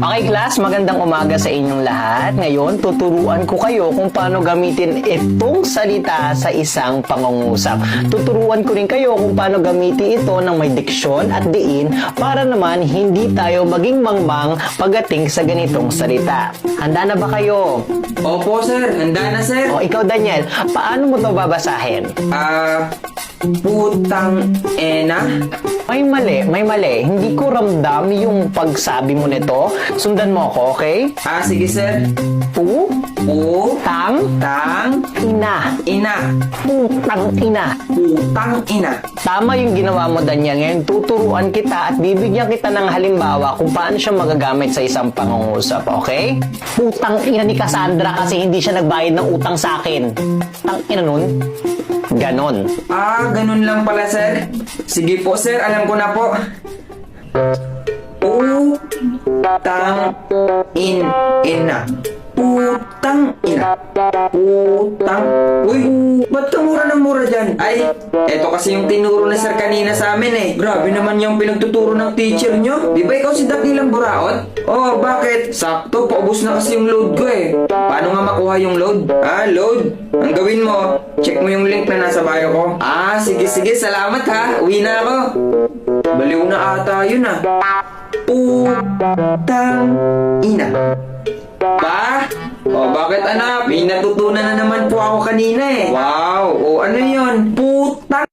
Okay class, magandang umaga sa inyong lahat. Ngayon, tuturuan ko kayo kung paano gamitin itong salita sa isang pangungusap. Tuturuan ko rin kayo kung paano gamitin ito ng may diksyon at diin para naman hindi tayo maging mangmang pagdating sa ganitong salita. Handa na ba kayo? Opo, sir. Handa na, sir. O ikaw Daniel, paano mo to babasahin? Putang ena. May mali. Hindi ko ramdam yung pagsabi mo nito. Sundan mo ako, okay? Sige, sir. Tang Tang ina. ina. Putang ina. Putang ina. Tama yung ginawa mo, Daniel. Ngayon, tuturuan kita at bibigyan kita ng halimbawa kung paano siya magagamit sa isang pangungusap, okay? Putang ina ni Cassandra kasi hindi siya nagbayad ng utang sa akin. Tang ina nun. Ganon. Ganun lang pala, sir. Sige po, sir. Alam ko na po. Putang ina. Putang ina. Putang. Uy, ba't ka mura ng mura dyan? Ay, eto kasi yung tinuro na sir kanina sa amin eh. Grabe naman yung pinagtuturo ng teacher nyo. Di ba ikaw si Dakilang Buraot? Oh, bakit? Sakto, paubos na kasi yung load ko eh. Paano nga makuha yung load? Load? Ang gawin mo, check mo yung link na nasa bio ko. Sige. Salamat ha. Uwi na ako. Baliw na ata yun ah. Putang ina. Pa? Bakit anak? May natutunan na naman po ako kanina eh. Wow, ano yun? Putang